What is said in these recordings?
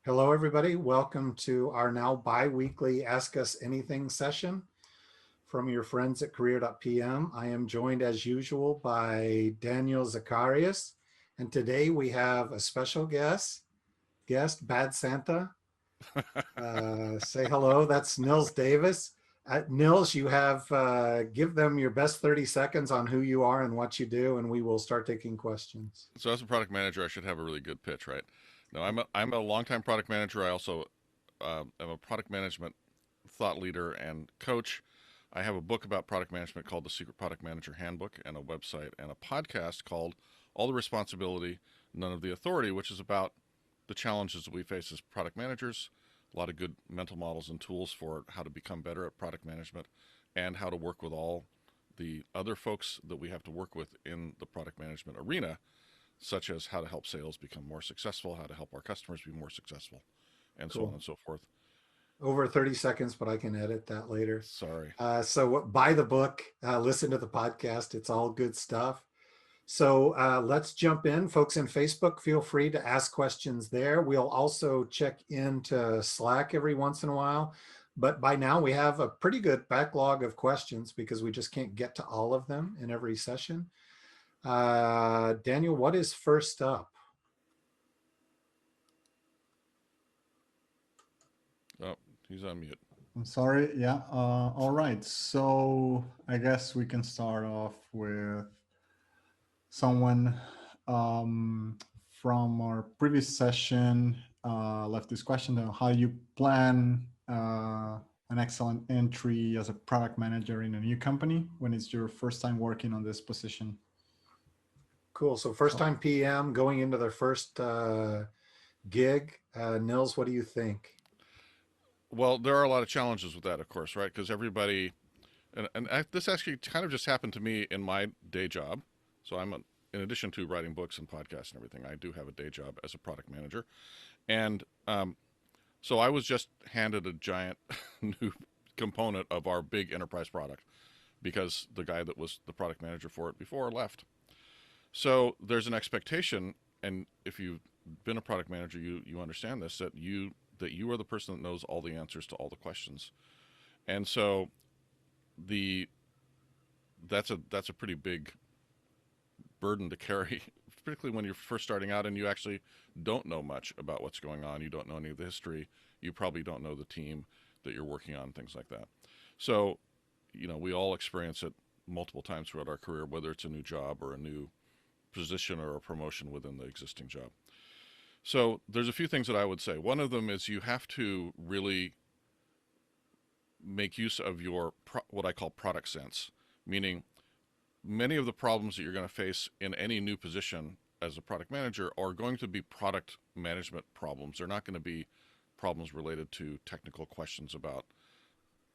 Hello, everybody. Welcome to our now bi-weekly Ask Us Anything session from your friends at career.pm. I am joined as usual by Daniel Zacharias, and today we have a special guest Bad Santa. Say hello. That's Nils Davis. Nils, you have give them your best 30 seconds on who you are and what you do, and we will start taking questions. So as a product manager, I should have a really good pitch, right? No, I'm a longtime product manager. I also am a product management thought leader and coach. I have a book about product management called The Secret Product Manager Handbook, and a website and a podcast called All the Responsibility, None of the Authority, which is about the challenges that we face as product managers. A lot of good mental models and tools for how to become better at product management and how to work with all the other folks that we have to work with in the product management arena, such as how to help sales become more successful, how to help our customers be more successful, and so on Cool. and so forth. Over 30 seconds, but I can edit that later. Sorry. So buy the book, listen to the podcast. It's all good stuff. So let's jump in. Folks in Facebook, feel free to ask questions there. We'll also check into Slack every once in a while. But by now we have a pretty good backlog of questions because we just can't get to all of them in every session. Daniel, what is first up? Oh, he's on mute. I'm sorry. Yeah. All right. So I guess we can start off with someone um, from our previous session left this question on how you plan an excellent entry as a product manager in a new company when it's your first time working on this position. Cool. So first time PM going into their first gig. Nils, what do you think? Well, there are a lot of challenges with that, of course, right? Because everybody, this actually kind of just happened to me in my day job. So in addition to writing books and podcasts and everything, I do have a day job as a product manager. And so I was just handed a giant new component of our big enterprise product because the guy that was the product manager for it before left. So there's an expectation, and if you've been a product manager, you understand this, that you are the person that knows all the answers to all the questions. And so that's a pretty big burden to carry, particularly when you're first starting out and you actually don't know much about what's going on. You don't know any of the history. You probably don't know the team that you're working on, things like that. So, we all experience it multiple times throughout our career, whether it's a new job or a new position or a promotion within the existing job. So there's a few things that I would say. One of them is you have to really make use of your what I call product sense, meaning many of the problems that you're going to face in any new position as a product manager are going to be product management problems. They're not going to be problems related to technical questions about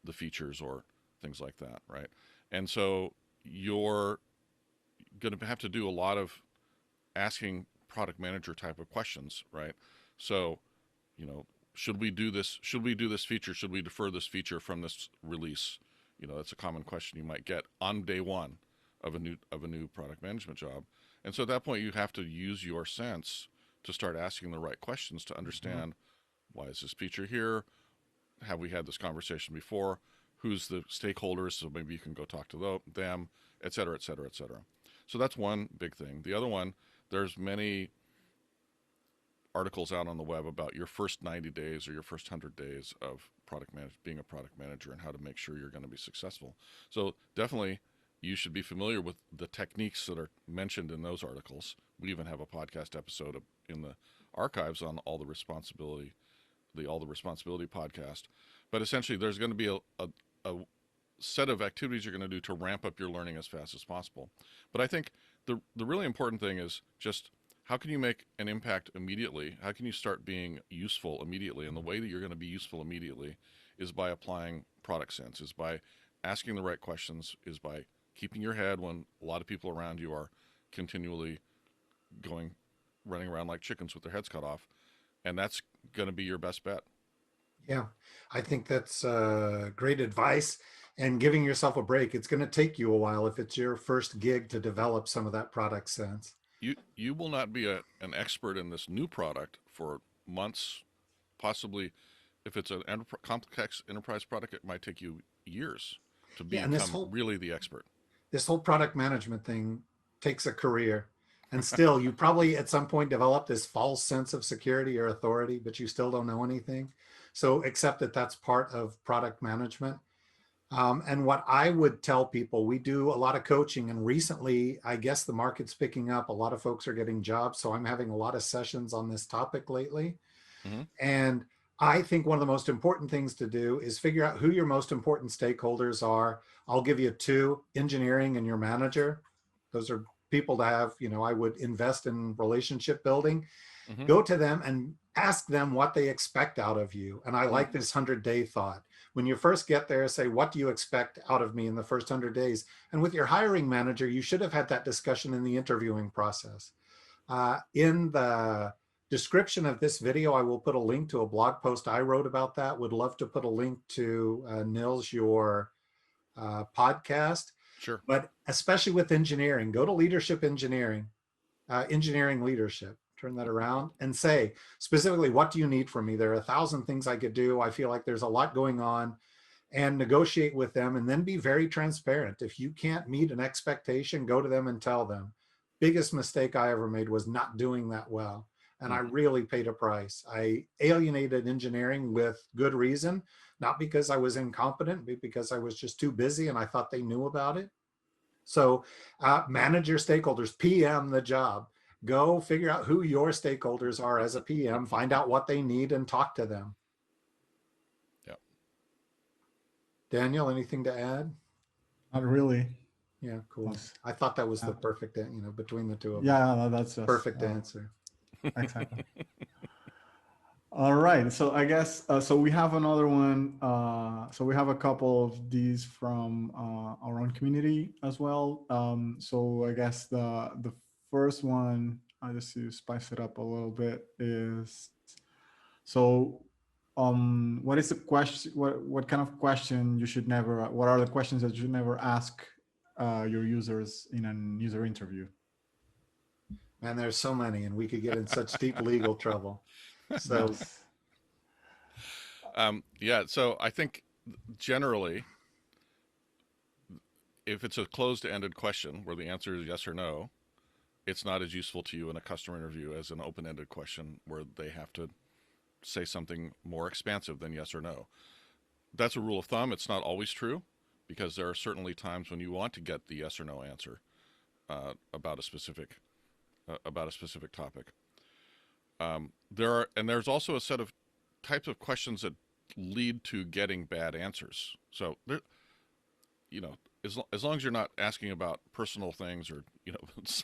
the features or things like that, right? And so you're going to have to do a lot of asking product manager type of questions, right? So, should we do this? Should we do this feature? Should we defer this feature from this release? That's a common question you might get on day one of a new product management job. And so at that point, you have to use your sense to start asking the right questions to understand why is this feature here? Have we had this conversation before? Who's the stakeholders? So maybe you can go talk to them, et cetera, et cetera, et cetera. So that's one big thing. The other one, there's many articles out on the web about your first 90 days or your first 100 days of being a product manager and how to make sure you're going to be successful. So definitely you should be familiar with the techniques that are mentioned in those articles. We even have a podcast episode in the archives on All the Responsibility podcast. But essentially there's going to be a set of activities you're going to do to ramp up your learning as fast as possible. But I think the really important thing is just how can you make an impact immediately? How can you start being useful immediately? And the way that you're going to be useful immediately is by applying product sense, is by asking the right questions, is by keeping your head when a lot of people around you are continually running around like chickens with their heads cut off. And that's going to be your best bet. Yeah, I think that's great advice. And giving yourself a break. It's going to take you a while if it's your first gig to develop some of that product sense. You will not be an expert in this new product for months, possibly, if it's an complex enterprise product, it might take you years to Yeah, and become really the expert. this whole product management thing takes a career. And still, you probably at some point develop this false sense of security or authority, but you still don't know anything. So accept that that's part of product management. And what I would tell people, we do a lot of coaching, and recently, I guess the market's picking up. A lot of folks are getting jobs. So I'm having a lot of sessions on this topic lately. Mm-hmm. And I think one of the most important things to do is figure out who your most important stakeholders are. I'll give you two: engineering and your manager. Those are people to have, I would invest in relationship building. Mm-hmm. Go to them and ask them what they expect out of you. And I like this 100-day thought. When you first get there, say, what do you expect out of me in the first 100 days? And with your hiring manager, you should have had that discussion in the interviewing process. In the description of this video, I will put a link to a blog post I wrote about that. Would love to put a link to Nils, your podcast. Sure. But especially with engineering, go to leadership engineering, engineering leadership. Turn that around and say specifically, what do you need from me? There are 1,000 things I could do. I feel like there's a lot going on, and negotiate with them, and then be very transparent. If you can't meet an expectation, go to them and tell them. Biggest mistake I ever made was not doing that well. And I really paid a price. I alienated engineering with good reason, not because I was incompetent, but because I was just too busy and I thought they knew about it. So manage your stakeholders, PM the job. Go figure out who your stakeholders are as a PM, find out what they need and talk to them. Yeah. Daniel, anything to add? Not really. Yeah, cool. I thought that was the perfect, between the two of them. Yeah, that's just Perfect answer. Exactly. All right. So I guess, so we have another one. So we have a couple of these from our own community as well. So I guess the first one, just to spice it up a little bit, is, so what is the question, what kind of question you should never, what are the questions that you should never ask your users in an user interview? Man, there's so many, and we could get in such deep legal trouble. So Yes. Yeah, so I think generally, if it's a closed-ended question where the answer is yes or no, it's not as useful to you in a customer interview as an open-ended question where they have to say something more expansive than yes or no. That's a rule of thumb. It's not always true, because there are certainly times when you want to get the yes or no answer about a specific topic. There's also a set of types of questions that lead to getting bad answers. So there, as long as you're not asking about personal things, or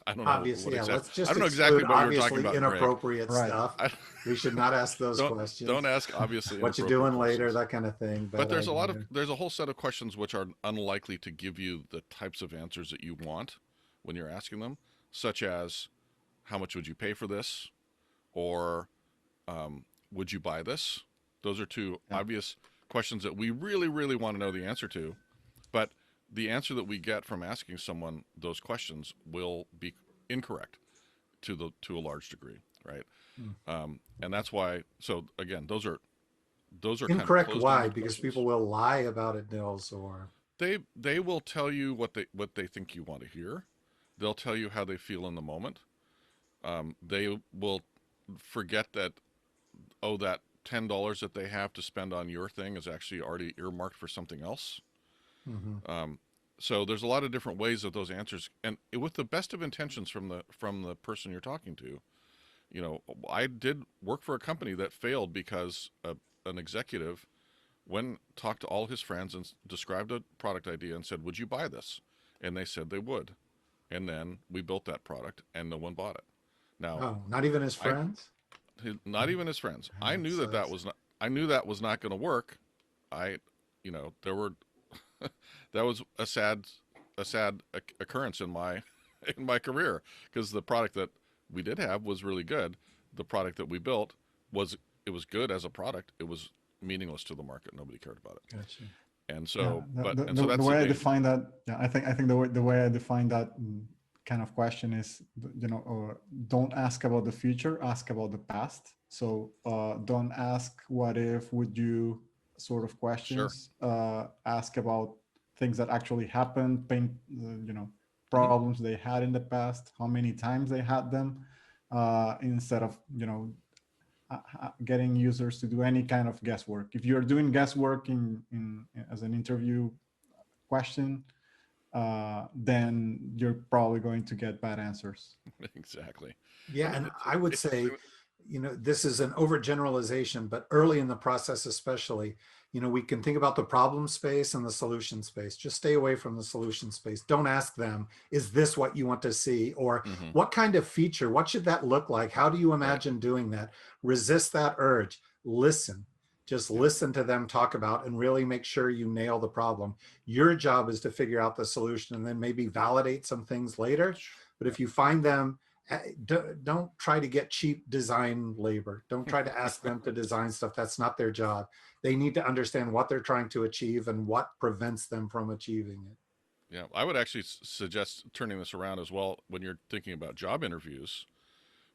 I don't know. Obviously, yeah. Let's just I don't know exactly what you're talking obviously about. inappropriate Greg. stuff. We should not ask those questions. Don't ask obviously what you inappropriate doing later, questions. that kind of thing. But there's a whole set of questions which are unlikely to give you the types of answers that you want when you're asking them, such as, how much would you pay for this, or would you buy this? Those are two obvious questions that we really, really want to know the answer to. But the answer that we get from asking someone those questions will be incorrect to a large degree, right? And that's why. So again, those are incorrect. Kind of Why? Because questions. people will lie about it, Nils, or they will tell you what they think you want to hear. They'll tell you how they feel in the moment. They will forget that that $10 that they have to spend on your thing is actually already earmarked for something else. So there's a lot of different ways of those answers, and with the best of intentions from the person you're talking to. I did work for a company that failed because an executive talked to all his friends and described a product idea and said, "Would you buy this?" And they said they would. And then we built that product, and no one bought it. Now, not even his friends. Not even his friends. I knew that was not. I knew that was not going to work. There were. That was a sad occurrence in my career, because the product that we did have was really good. The product that we built was good as a product. It was meaningless to the market. Nobody cared about it. Gotcha. And so, the way I define that, I think the way I define that kind of question is, don't ask about the future, ask about the past. So don't ask what if, would you sort of Sure. questions. Ask about things that actually happened, paint, Hmm. problems they had in the past, how many times they had them, instead of, getting users to do any kind of guesswork. If you're doing guesswork in as an interview question, then you're probably going to get bad answers. Exactly. I Yeah, mean, and I would it's say, this is an overgeneralization, but early in the process, especially, we can think about the problem space and the solution space. Just stay away from the solution space. Don't ask them, is this what you want to see? Or hmm what kind of feature? What should that look like? How do you right. imagine doing that? Resist that urge. Listen. Just Yeah. listen to them talk about and really make sure you nail the problem. Your job is to figure out the solution and then maybe validate some things later. But Yeah. if you find them, don't try to get cheap design labor. Don't try to ask them to design stuff. That's not their job. They need to understand what they're trying to achieve and what prevents them from achieving it. Yeah. I would actually suggest turning this around as well when you're thinking about job interviews.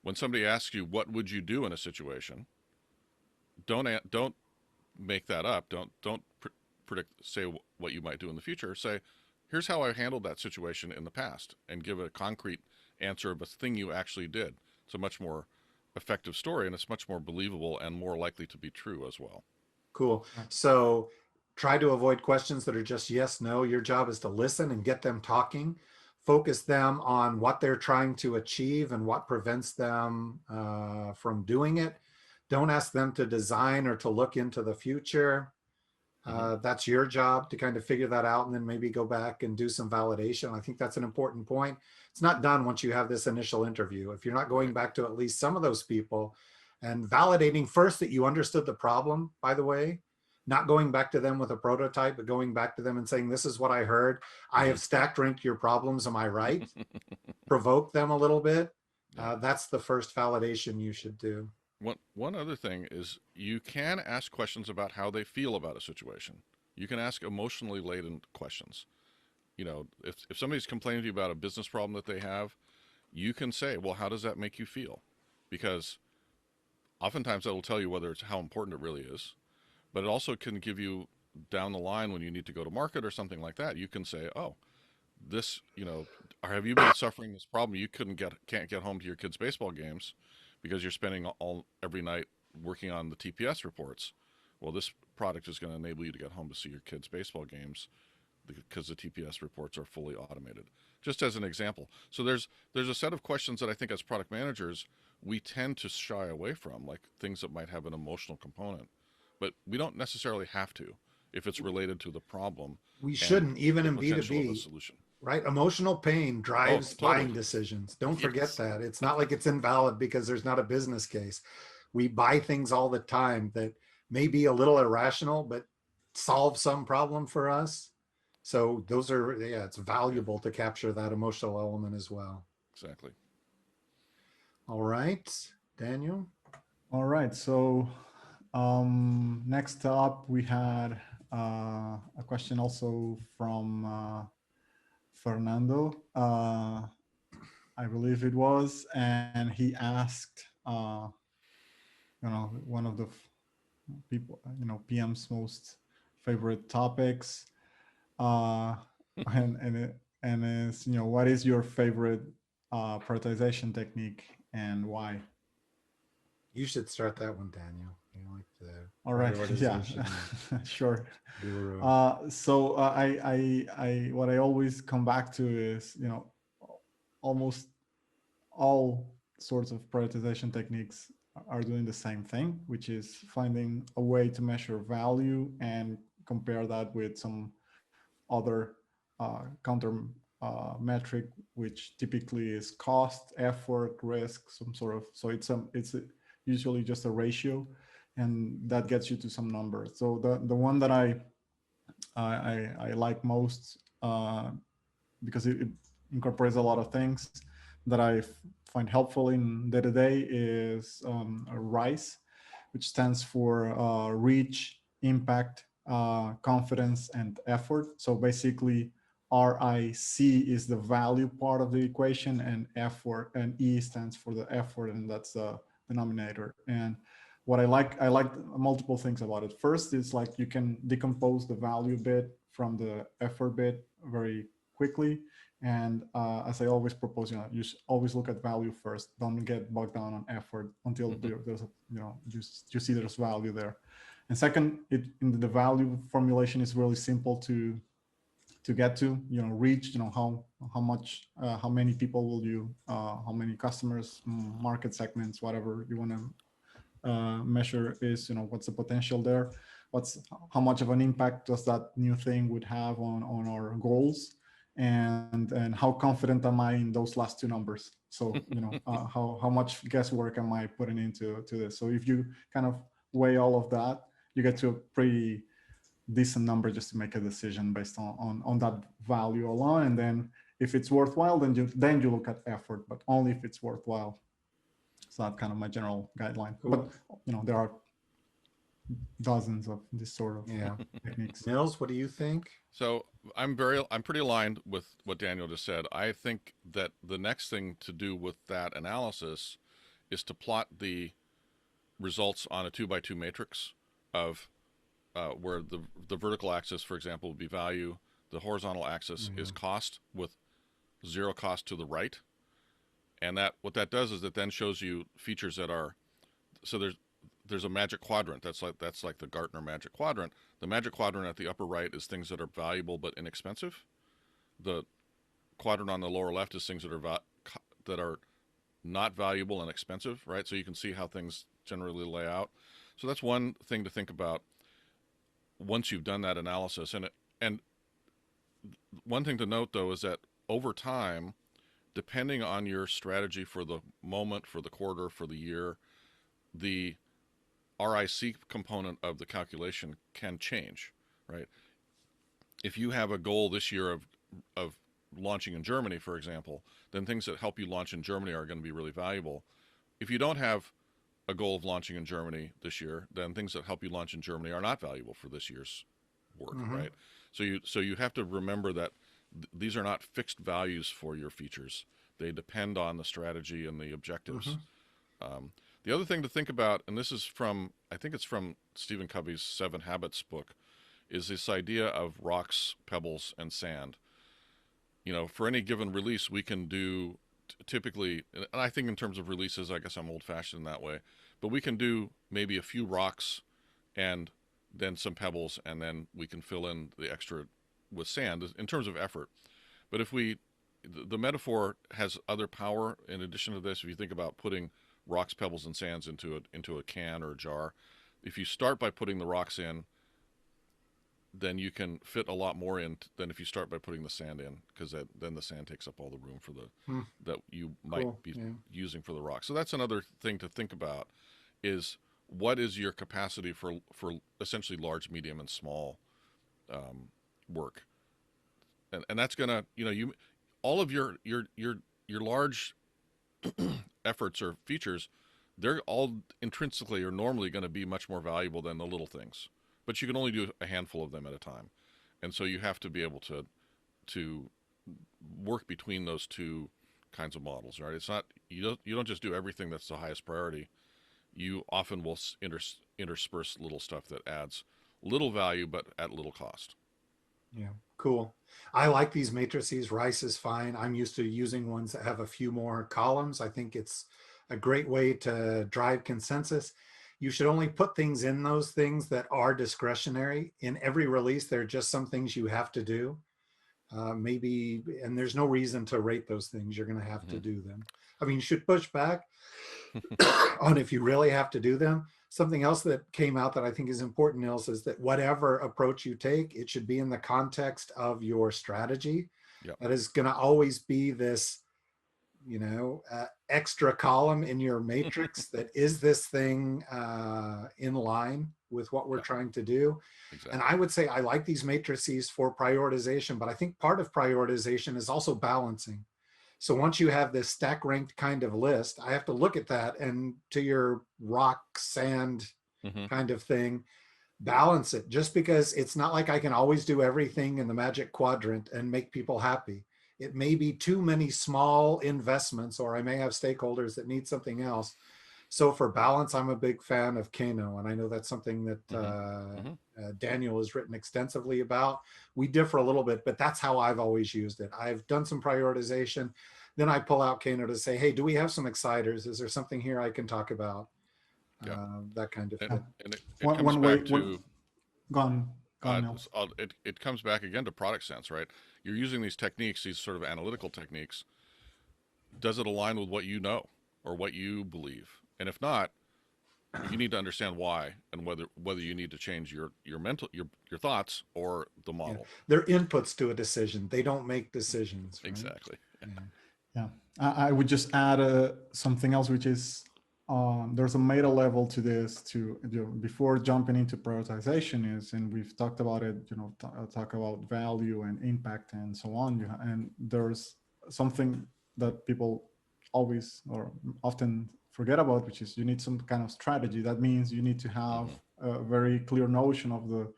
When somebody asks you, what would you do in a situation? Don't make that up. Don't predict, say what you might do in the future. Say, here's how I handled that situation in the past, and give a concrete answer of a thing you actually did. It's a much more effective story, and it's much more believable and more likely to be true as well. Cool. So try to avoid questions that are just yes, no. Your job is to listen and get them talking. Focus them on what they're trying to achieve and what prevents them from doing it. Don't ask them to design or to look into the future. Hmm. That's your job to kind of figure that out and then maybe go back and do some validation. I think that's an important point. It's not done once you have this initial interview. If you're not going Right. back to at least some of those people and validating first that you understood the problem, by the way, not going back to them with a prototype, but going back to them and saying, this is what I heard. I Hmm. have stacked ranked your problems. Am I right? Provoke them a little bit. Yeah. That's the first validation you should do. One other thing is you can ask questions about how they feel about a situation. You can ask emotionally laden questions. If somebody's complaining to you about a business problem that they have, you can say, well, how does that make you feel? Because oftentimes that'll tell you whether it's how important it really is, but it also can give you down the line when you need to go to market or something like that. You can say, oh, this, have you been suffering this problem? You can't get home to your kids' baseball games because you're spending all every night working on the TPS reports. Well, this product is going to enable you to get home to see your kids' baseball games because the TPS reports are fully automated. Just as an example. So there's a set of questions that I think as product managers we tend to shy away from, like things that might have an emotional component, but we don't necessarily have to if it's related to the problem We and shouldn't, even the in potential of a B2B, solution. right? Emotional pain Oh, drives totally. buying decisions. Don't forget Yes. that. It's not like it's invalid because there's not a business case. We buy things all the time that may be a little irrational, but solve some problem for us. So those are, yeah, it's Yeah, valuable to capture that emotional element as well. exactly. All right, Daniel. All right. So next up, we had a question also from Fernando, I believe it was, and he asked, one of the people, PM's most favorite topics, uh, and is, what is your favorite prioritization technique and why? You should start that one, Daniel. You like the All right. Yeah, prioritization sure. guru. So what I always come back to is, almost all sorts of prioritization techniques are doing the same thing, which is finding a way to measure value and compare that with some other counter metric, which typically is cost, effort, risk, some sort of. So usually just a ratio, and that gets you to some number. So the one that I like most, because it incorporates a lot of things that I find helpful in day to day, is RISE, which stands for reach, impact, confidence, and effort. So basically, RIC is the value part of the equation, and effort, and E stands for the effort, and that's denominator. And what I like multiple things about it. First is like you can decompose the value bit from the effort bit very quickly. And as I always propose, you should always look at value first. Don't get bogged down on effort until there's a, you see there's value there. And second, in the value formulation is really simple to get to, reach, how much, how many people will you, how many customers, market segments, whatever you want to measure is, what's the potential there, how much of an impact does that new thing would have on our goals, and how confident am I in those last two numbers. So how much guesswork am I putting into this. So if you kind of weigh all of that, you get to a pretty decent number just to make a decision based on that value alone. And then if it's worthwhile, then you look at effort, but only if it's worthwhile. So that's kind of my general guideline. Cool. But there are dozens of this sort of techniques. Nils, what do you think? So I'm pretty aligned with what Daniel just said. I think that the next thing to do with that analysis is to plot the results on a 2x2 matrix of where the vertical axis, for example, would be value. The horizontal axis is cost, with zero cost to the right. And what that does is it then shows you features that are, so there's a magic quadrant. That's like the Gartner magic quadrant. The magic quadrant at the upper right is things that are valuable but inexpensive. The quadrant on the lower left is things that are not valuable and expensive, right? So you can see how things generally lay out. So that's one thing to think about once you've done that analysis. And one thing to note, though, is that over time, depending on your strategy for the moment, for the quarter, for the year, the RIC component of the calculation can change, right? If you have a goal this year of launching in Germany, for example, then things that help you launch in Germany are going to be really valuable. If you don't have a goal of launching in Germany this year, then things that help you launch in Germany are not valuable for this year's work, right? So you have to remember that these are not fixed values for your features. They depend on the strategy and the objectives. The other thing to think about, and this is I think it's from Stephen Covey's 7 Habits book, is this idea of rocks, pebbles, and sand. For any given release, we can do typically, and I think in terms of releases, I guess I'm old-fashioned in that way, but we can do maybe a few rocks and then some pebbles, and then we can fill in the extra with sand in terms of effort. But if the metaphor has other power in addition to this. If you think about putting rocks, pebbles, and sands into a can or a jar, if you start by putting the rocks in, then you can fit a lot more in than if you start by putting the sand in, because then the sand takes up all the room for that you might be using for the rock. So that's another thing to think about, is what is your capacity for essentially large, medium, and small work, and that's gonna all of your large efforts or features, they're all intrinsically or normally going to be much more valuable than the little things. But you can only do a handful of them at a time. And so you have to be able to work between those two kinds of models, right? It's not, you don't just do everything that's the highest priority. You often will intersperse little stuff that adds little value, but at little cost. Yeah, cool. I like these matrices. Rice is fine. I'm used to using ones that have a few more columns. I think it's a great way to drive consensus. You should only put things in those things that are discretionary. In every release, there are just some things you have to do. Maybe, and there's no reason to rate those things. You're going to have to do them. I mean, you should push back on if you really have to do them. Something else that came out that I think is important, Nils, is that whatever approach you take, it should be in the context of your strategy. Yep. That is going to always be this, extra column in your matrix that is this thing in line with what we're trying to do. Exactly. And I would say I like these matrices for prioritization, but I think part of prioritization is also balancing. So once you have this stack ranked kind of list, I have to look at that and to your rock, sand kind of thing, balance it, just because it's not like I can always do everything in the magic quadrant and make people happy. It may be too many small investments, or I may have stakeholders that need something else. So for balance, I'm a big fan of Kano, and I know that's something that Hmm. Daniel has written extensively about. We differ a little bit, but that's how I've always used it. I've done some prioritization, then I pull out Kano to say, hey, do we have some exciters? Is there something here I can talk about? Yeah. That kind of Yeah. thing. And it One comes one way back one to gone Nils. it comes back again to product sense, right? You're using these techniques, these sort of analytical techniques. Does it align with what you know or what you believe? And if not, you need to understand why and whether you need to change your mental your thoughts or the Yeah, model. they're inputs to a decision. They don't make decisions, right? Exactly. Yeah. Yeah, I would just add something else, which is there's a meta level to this. To before jumping into prioritization is, and we've talked about it. Talk about value and impact and so on. And there's something that people always or often forget about, which is you need some kind of strategy. That means you need to have Hmm. a very clear notion of the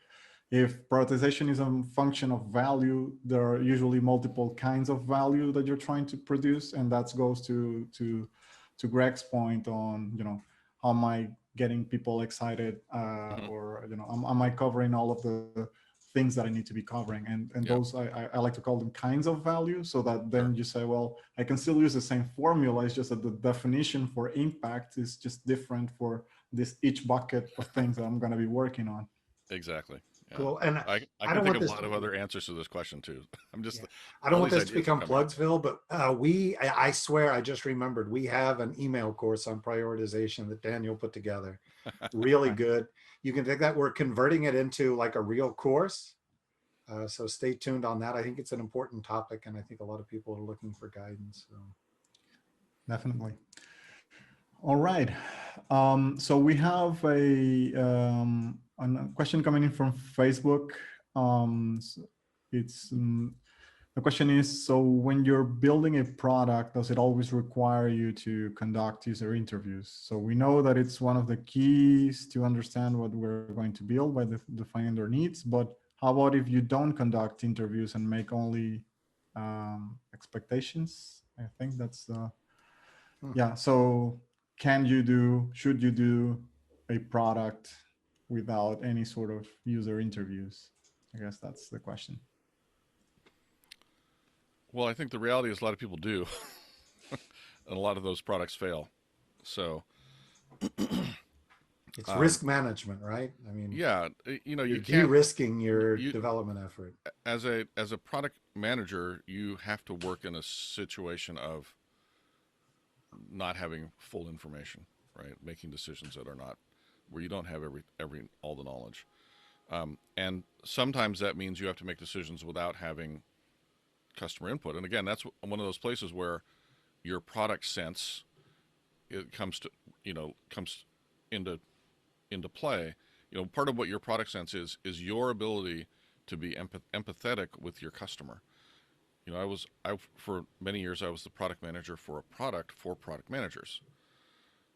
if prioritization is a function of value, there are usually multiple kinds of value that you're trying to produce, and that goes to Greg's point on how am I getting people excited, Hmm. or am I covering all of the things that I need to be covering, and Yeah. those I like to call them kinds of value, so that Sure. then you say, well, I can still use the same formula. It's just that the definition for impact is just different for this each bucket of things that I'm going to be working on. Exactly. Yeah. Cool. And I I can don't think want of a this. lot of other answers to this question too. I'm just Yeah, I don't all want these this to ideas are become coming up. Plugsville, but I swear I just remembered we have an email course on prioritization that Daniel put together. Really Right. good. You can take that. We're converting it into like a real course. So stay tuned on that. I think it's an important topic, and I think a lot of people are looking for guidance. So. Definitely. All right. So we have a question coming in from Facebook. It's The question is, so when you're building a product, does it always require you to conduct user interviews? So we know that it's one of the keys to understand what we're going to build by defining their needs. But how about if you don't conduct interviews and make only expectations? I think that's Hmm. yeah. So should you do a product without any sort of user interviews? I guess that's the question. Well, I think the reality is a lot of people do, and a lot of those products fail. So, It's um, risk management, right? I mean, yeah, you're you can't de-risking your you development effort. as a product manager, you have to work in a situation of not having full information, right? Making decisions that are not where you don't have every all the knowledge, and sometimes that means you have to make decisions without having customer input. And again, that's one of those places where your product sense it comes to comes into play. Part of what your product sense is your ability to be empathetic with your customer. I for many years I was the product manager for a product for product managers,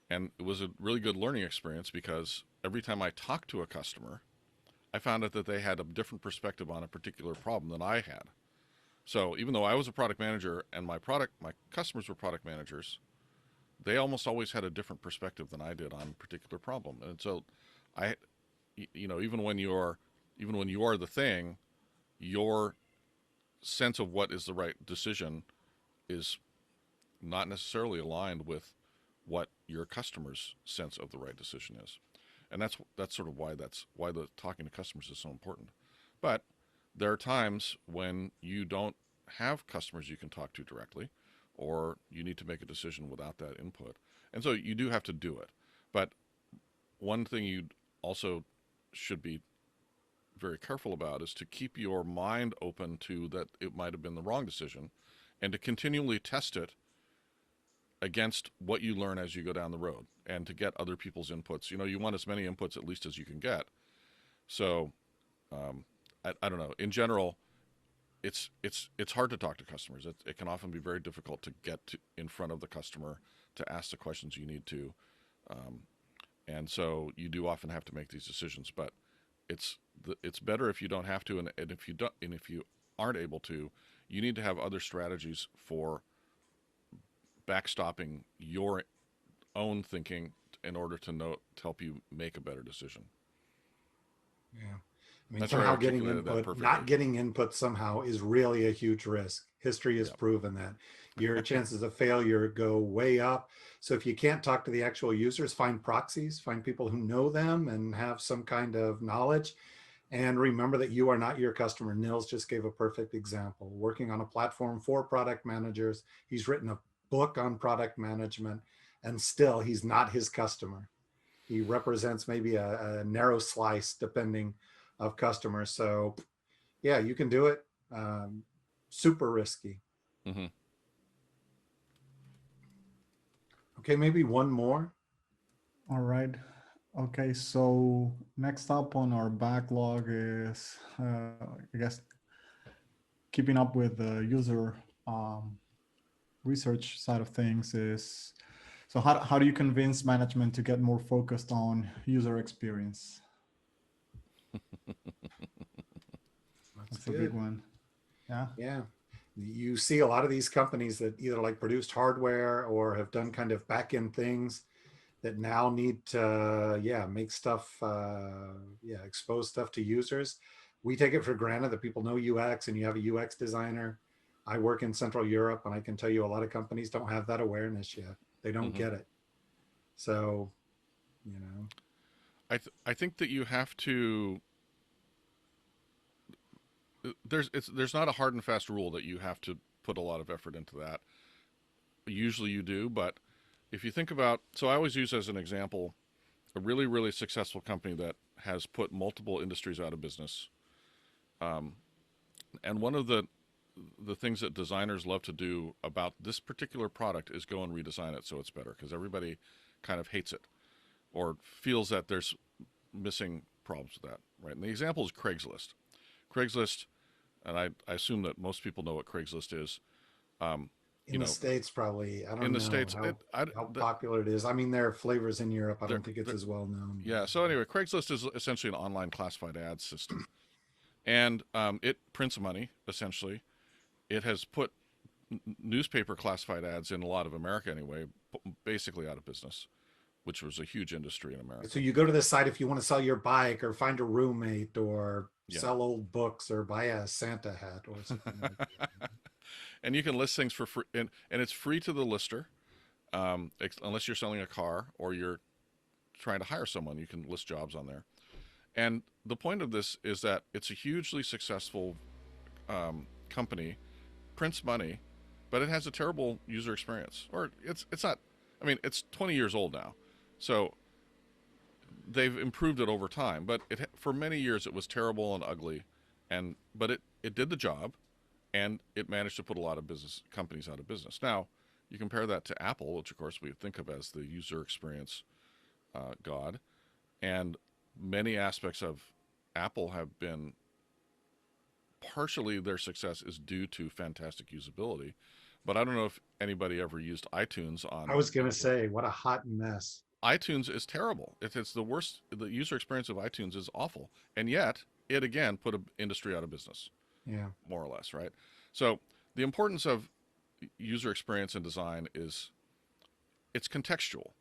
and it was a really good learning experience because every time I talked to a customer, I found out that they had a different perspective on a particular problem than I had. So even though I was a product manager and my customers were product managers, they almost always had a different perspective than I did on a particular problem. And so I, even when you are the thing, your sense of what is the right decision is not necessarily aligned with what your customer's sense of the right decision is. And that's sort of why the talking to customers is so important. But there are times when you don't have customers you can talk to directly, or you need to make a decision without that input. And so you do have to do it. But one thing you also should be very careful about is to keep your mind open to that it might have been the wrong decision and to continually test it against what you learn as you go down the road and to get other people's inputs. You want as many inputs at least as you can get. So I don't know. In general, it's hard to talk to customers. It can often be very difficult to get in front of the customer to ask the questions you need to, um, and so you do often have to make these decisions. But it's better if you don't have to, and if you aren't able to, you need to have other strategies for backstopping your own thinking in order to help you make a better decision. Yeah. I mean, Not sure I somehow getting articulated that input, perfectly. not getting input somehow is really a huge risk. History has Yeah. proven that your chances of failure go way up. So if you can't talk to the actual users, find proxies, find people who know them and have some kind of knowledge. And remember that you are not your customer. Nils just gave a perfect example. Working on a platform for product managers. He's written a book on product management, and still he's not his customer. He represents maybe a narrow slice, depending, of customers. So yeah, you can do it. Super risky. Mm-hmm. Okay, maybe one more. All right. Okay, so next up on our backlog is, I guess, keeping up with the user um, research side of things is, so how do you convince management to get more focused on user experience? That's That's a big good. one. Yeah. Yeah. You see a lot of these companies that either like produced hardware or have done kind of back end things that now need to, yeah, make stuff, yeah, expose stuff to users. We take it for granted that people know UX and you have a UX designer. I work in Central Europe, and I can tell you a lot of companies don't have that awareness yet. They don't Mm-hmm. get it. So, you know, I think that you have to. There's not a hard and fast rule that you have to put a lot of effort into that. Usually you do, but if you think about, so I always use as an example a really, really successful company that has put multiple industries out of business. Um, and one of the things that designers love to do about this particular product is go and redesign it so it's better, because everybody kind of hates it or feels that there's missing problems with that, right? And the example is Craigslist. Craigslist, and I assume that most people know what Craigslist is. Um, you in the know, States, probably, I in don't the know states, how popular it is. I mean, there are flavors in Europe. I don't think it's they're, as well known. yeah. So anyway, Craigslist is essentially an online classified ads system, and it prints money essentially. It has put newspaper classified ads in a lot of America anyway, basically out of business, which was a huge industry in So America. you go to the site if you want to sell your bike or find a roommate or Yeah. sell old books or buy a Santa hat or something like that. And you can list things for free, and it's free to the lister, unless you're selling a car or you're trying to hire someone. You can list jobs on there. And the point of this is that it's a hugely successful company, prints money, but it has a terrible user experience. Or it's not. I mean, it's 20 years old now, so they've improved it over time. But for many years it was terrible and ugly, but it did the job, and it managed to put a lot of business companies out of business. Now, you compare that to Apple, which of course we think of as the user experience god, and many aspects of Apple have been partially their success is due to fantastic usability. But I don't know if anybody ever used iTunes I on was gonna Android. say, what a hot mess. iTunes is terrible. It's the worst. The user experience of iTunes is awful, and yet it again put an industry out of business, Yeah. more or less, right? So the importance of user experience and design is it's contextual.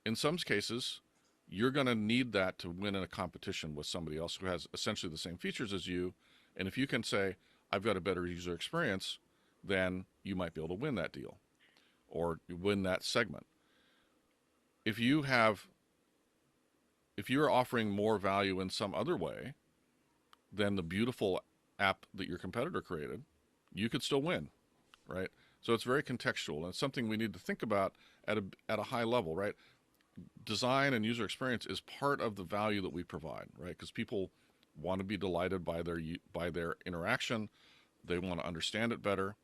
In some cases, you're going to need that to win in a competition with somebody else who has essentially the same features as you. And if you can say, I've got a better user experience, then you might be able to win that deal or win that segment. If you have, if you're offering more value in some other way than the beautiful app that your competitor created, you could still win, right? So it's very contextual, and it's something we need to think about at a high level, right? Design and user experience is part of the value that we provide, right? Because people want to be delighted by their interaction, they want to understand it better.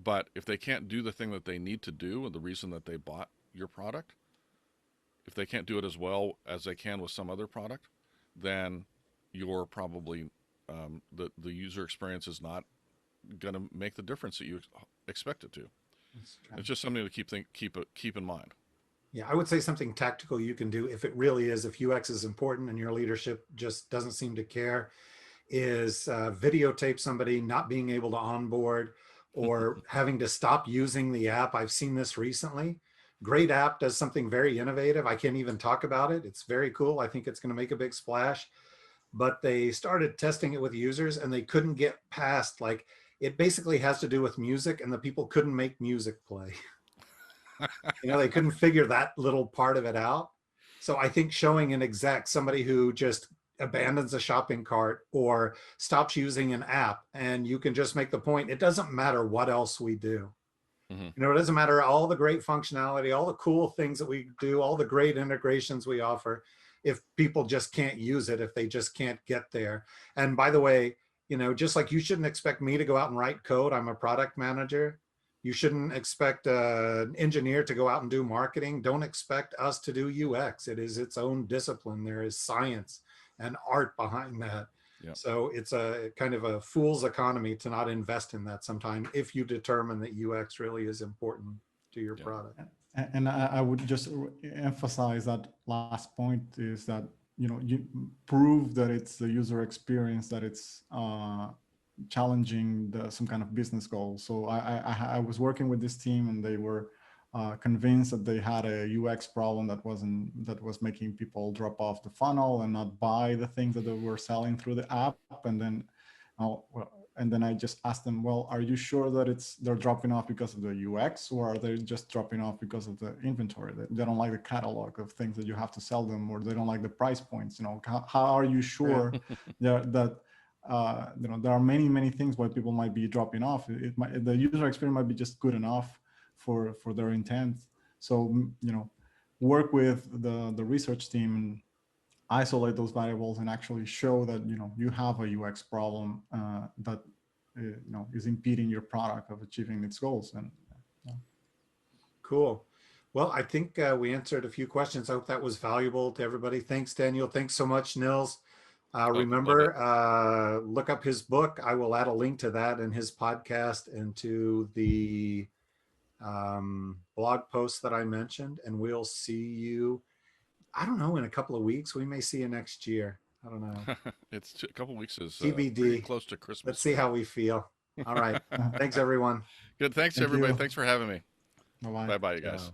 But if they can't do the thing that they need to do and the reason that they bought your product, if they can't do it as well as they can with some other product, then you're probably the user experience is not going to make the difference that you expect it to. It's just something to keep in mind. Yeah, I would say something tactical you can do if it really is, if UX is important and your leadership just doesn't seem to care, is videotape somebody not being able to onboard or having to stop using the app. I've seen this recently. Great app, does something very innovative. I can't even talk about it. It's very cool. I think it's going to make a big splash. But they started testing it with users and they couldn't get past, like, it basically has to do with music and the people couldn't make music play. They couldn't figure that little part of it out. So I think showing an exec, somebody who just abandons a shopping cart or stops using an app, and you can just make the point, it doesn't matter what else we do. Mm-hmm. It doesn't matter all the great functionality, all the cool things that we do, all the great integrations we offer, if people just can't use it, if they just can't get there. And by the way, just like you shouldn't expect me to go out and write code, I'm a product manager. You shouldn't expect an engineer to go out and do marketing. Don't expect us to do UX. It is its own discipline. There is science and art behind that. Yeah. So it's a kind of a fool's economy to not invest in that sometime if you determine that UX really is important to your product. And I would just emphasize that last point is that, you prove that it's the user experience, that it's challenging some kind of business goal. So I was working with this team and they were convinced that they had a UX problem that was making people drop off the funnel and not buy the things that they were selling through the app. And then I just asked them, well, are you sure that they're dropping off because of the UX, or are they just dropping off because of the inventory? They don't like the catalog of things that you have to sell them, or they don't like the price points. How are you sure that there are many things why people might be dropping off? The user experience might be just good enough for their intent. So work with the research team and isolate those variables and actually show that you have a UX problem that is impeding your product of achieving its goals. And Cool. Well, I think we answered a few questions. I hope that was valuable to everybody. Thanks, Daniel. Thanks so much, Nils. Remember, look up his book. I will add a link to that and his podcast and to the blog post that I mentioned. And we'll see you, I don't know, in a couple of weeks. We may see you next year. I don't know. It's a couple weeks is TBD. pretty close to Christmas. Let's see how we feel. All right. Thanks, everyone. Good. Thanks, Thank everybody. you. Thanks for having me. Bye-bye. Bye-bye, you guys. Ciao.